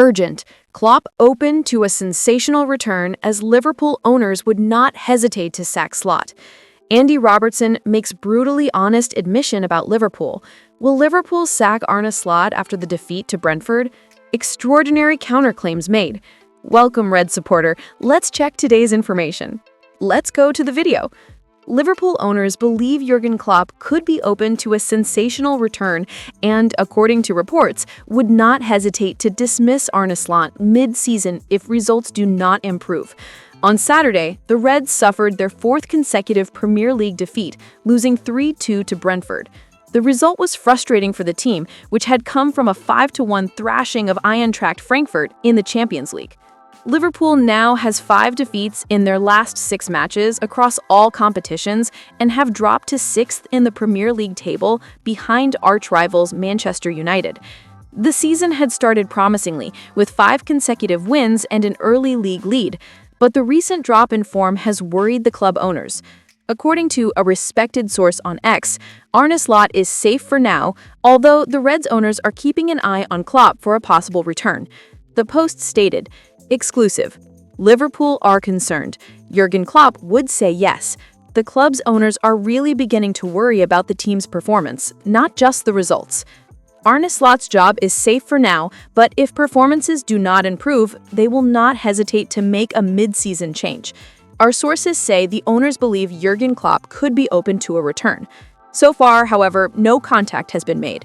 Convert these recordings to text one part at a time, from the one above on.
Urgent. Klopp open to a sensational return as Liverpool owners would not hesitate to sack Slot. Andy Robertson makes brutally honest admission about Liverpool. Will Liverpool sack Arne Slot after the defeat to Brentford? Extraordinary counterclaims made. Welcome, Red supporter. Let's check today's information. Let's go to the video. Liverpool owners believe Jurgen Klopp could be open to a sensational return and, according to reports, would not hesitate to dismiss Arne Slot mid-season if results do not improve. On Saturday, the Reds suffered their fourth consecutive Premier League defeat, losing 3-2 to Brentford. The result was frustrating for the team, which had come from a 5-1 thrashing of Eintracht Frankfurt in the Champions League. Liverpool now has 5 defeats in their last 6 matches across all competitions and have dropped to 6th in the Premier League table behind arch-rivals Manchester United. The season had started promisingly, with 5 consecutive wins and an early league lead, but the recent drop in form has worried the club owners. According to a respected source on X, Arne Slot is safe for now, although the Reds owners are keeping an eye on Klopp for a possible return. The Post stated, "Exclusive. Liverpool are concerned. Jurgen Klopp would say yes. The club's owners are really beginning to worry about the team's performance, not just the results. Arne Slot's job is safe for now, but if performances do not improve, they will not hesitate to make a mid-season change. Our sources say the owners believe Jurgen Klopp could be open to a return. So far, however, no contact has been made."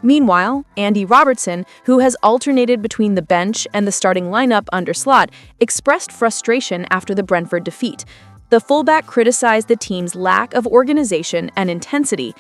Meanwhile, Andy Robertson, who has alternated between the bench and the starting lineup under Slot, expressed frustration after the Brentford defeat. The fullback criticized the team's lack of organization and intensity.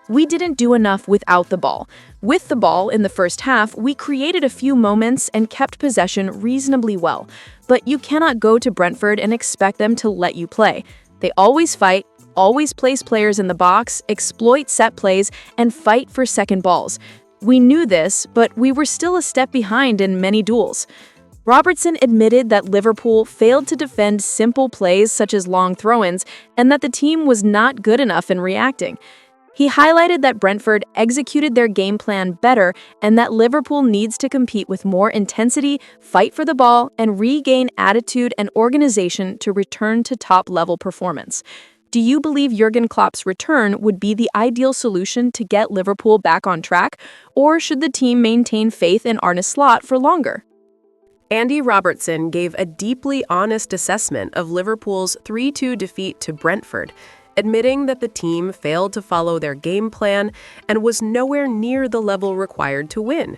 "We didn't do enough without the ball. With the ball in the first half, we created a few moments and kept possession reasonably well. But you cannot go to Brentford and expect them to let you play. They always fight, always place players in the box, exploit set plays, and fight for second balls. We knew this, but we were still a step behind in many duels." Robertson admitted that Liverpool failed to defend simple plays such as long throw-ins and that the team was not good enough in reacting. He highlighted that Brentford executed their game plan better and that Liverpool needs to compete with more intensity, fight for the ball, and regain attitude and organization to return to top-level performance. Do you believe Jurgen Klopp's return would be the ideal solution to get Liverpool back on track, or should the team maintain faith in Arne Slot for longer? Andy Robertson gave a deeply honest assessment of Liverpool's 3-2 defeat to Brentford, admitting that the team failed to follow their game plan and was nowhere near the level required to win.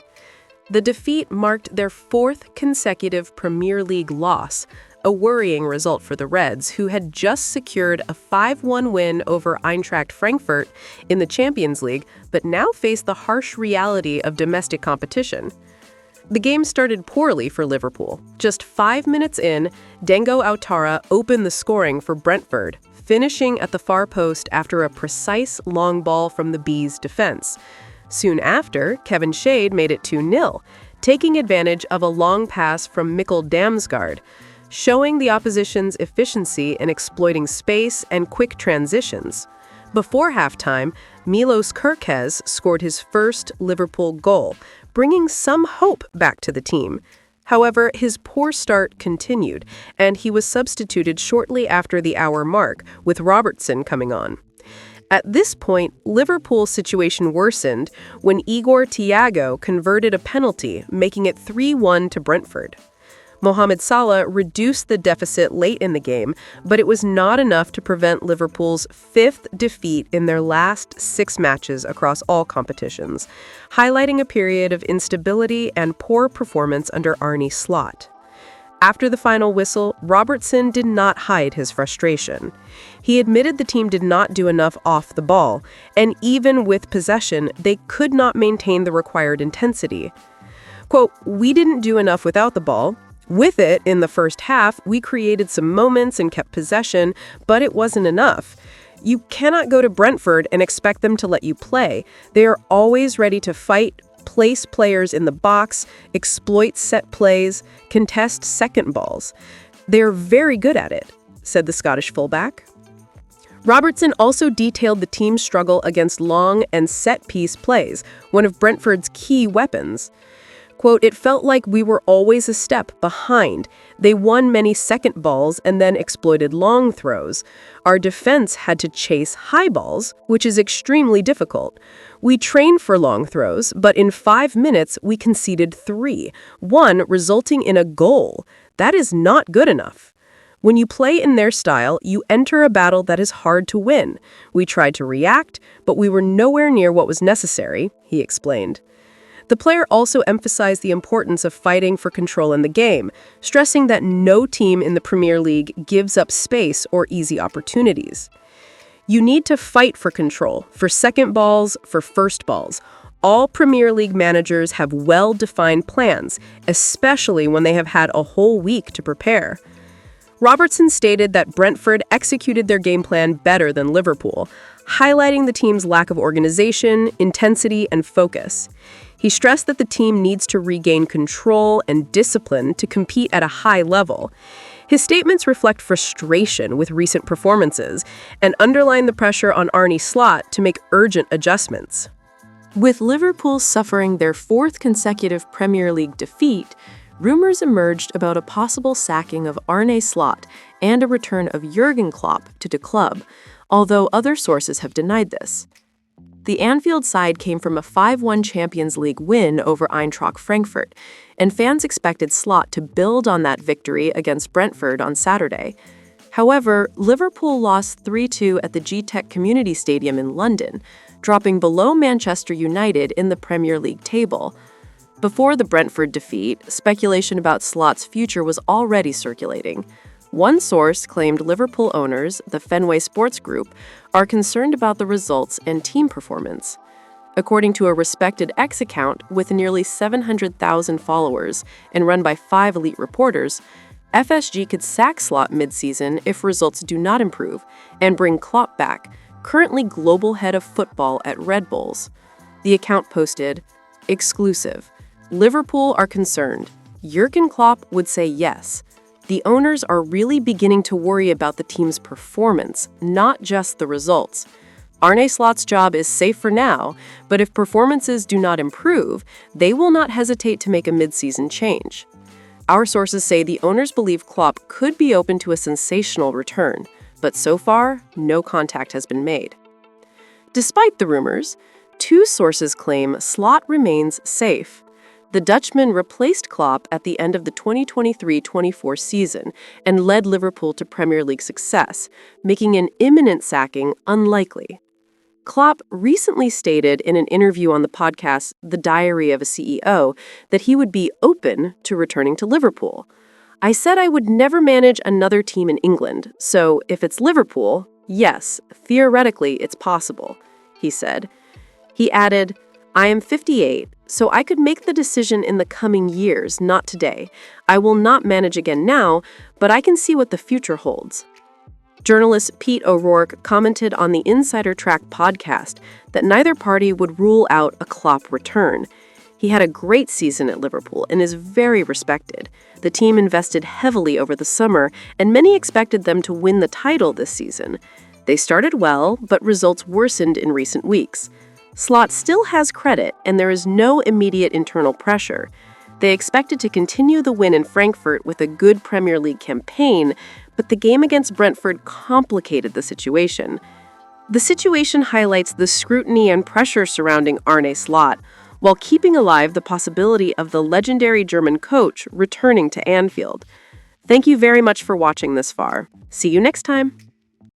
The defeat marked their 4th consecutive Premier League loss, a worrying result for the Reds, who had just secured a 5-1 win over Eintracht Frankfurt in the Champions League, but now face the harsh reality of domestic competition. The game started poorly for Liverpool. Just 5 minutes in, Dengo Outara opened the scoring for Brentford, finishing at the far post after a precise long ball from the Bees' defense. Soon after, Kevin Shade made it 2-0, taking advantage of a long pass from Mikkel Damsgaard, showing the opposition's efficiency in exploiting space and quick transitions. Before halftime, Milos Kerkez scored his first Liverpool goal, bringing some hope back to the team. However, his poor start continued, and he was substituted shortly after the hour mark, with Robertson coming on. At this point, Liverpool's situation worsened when Igor Thiago converted a penalty, making it 3-1 to Brentford. Mohamed Salah reduced the deficit late in the game, but it was not enough to prevent Liverpool's 5th defeat in their last 6 matches across all competitions, highlighting a period of instability and poor performance under Arne Slot. After the final whistle, Robertson did not hide his frustration. He admitted the team did not do enough off the ball, and even with possession, they could not maintain the required intensity. Quote, "We didn't do enough without the ball. With it, in the first half, we created some moments and kept possession, but it wasn't enough. You cannot go to Brentford and expect them to let you play. They are always ready to fight, place players in the box, exploit set plays, contest second balls. They're very good at it," said the Scottish fullback. Robertson also detailed the team's struggle against long and set-piece plays, one of Brentford's key weapons. Quote, "It felt like we were always a step behind. They won many second balls and then exploited long throws. Our defense had to chase high balls, which is extremely difficult. We trained for long throws, but in 5 minutes we conceded 3, one resulting in a goal. That is not good enough. When you play in their style, you enter a battle that is hard to win. We tried to react, but we were nowhere near what was necessary," he explained. The player also emphasized the importance of fighting for control in the game, stressing that no team in the Premier League gives up space or easy opportunities. "You need to fight for control, for second balls, for first balls. All Premier League managers have well-defined plans, especially when they have had a whole week to prepare." Robertson stated that Brentford executed their game plan better than Liverpool, highlighting the team's lack of organization, intensity, and focus. He stressed that the team needs to regain control and discipline to compete at a high level. His statements reflect frustration with recent performances and underline the pressure on Arne Slot to make urgent adjustments. With Liverpool suffering their 4th consecutive Premier League defeat, rumors emerged about a possible sacking of Arne Slot and a return of Jurgen Klopp to the club, although other sources have denied this. The Anfield side came from a 5-1 Champions League win over Eintracht Frankfurt, and fans expected Slot to build on that victory against Brentford on Saturday. However, Liverpool lost 3-2 at the G-Tech Community Stadium in London, dropping below Manchester United in the Premier League table. Before the Brentford defeat, speculation about Slot's future was already circulating. One source claimed Liverpool owners, the Fenway Sports Group, are concerned about the results and team performance. According to a respected X account with nearly 700,000 followers and run by 5 elite reporters, FSG could sack Slot mid-season if results do not improve and bring Klopp back, currently global head of football at Red Bulls. The account posted, "Exclusive. Liverpool are concerned. Jurgen Klopp would say yes. The owners are really beginning to worry about the team's performance, not just the results. Arne Slot's job is safe for now, but if performances do not improve, they will not hesitate to make a mid-season change." Our sources say the owners believe Klopp could be open to a sensational return, but so far, no contact has been made. Despite the rumors, 2 sources claim Slot remains safe. The Dutchman replaced Klopp at the end of the 2023-24 season and led Liverpool to Premier League success, making an imminent sacking unlikely. Klopp recently stated in an interview on the podcast The Diary of a CEO that he would be open to returning to Liverpool. "I said I would never manage another team in England, so if it's Liverpool, yes, theoretically it's possible," he said. He added, "I am 58, so I could make the decision in the coming years, not today. I will not manage again now, but I can see what the future holds." Journalist Pete O'Rourke commented on the Insider Track podcast that neither party would rule out a Klopp return. He had a great season at Liverpool and is very respected. The team invested heavily over the summer, and many expected them to win the title this season. They started well, but results worsened in recent weeks. Slot still has credit, and there is no immediate internal pressure. They expected to continue the win in Frankfurt with a good Premier League campaign, but the game against Brentford complicated the situation. The situation highlights the scrutiny and pressure surrounding Arne Slot, while keeping alive the possibility of the legendary German coach returning to Anfield. Thank you very much for watching this far. See you next time.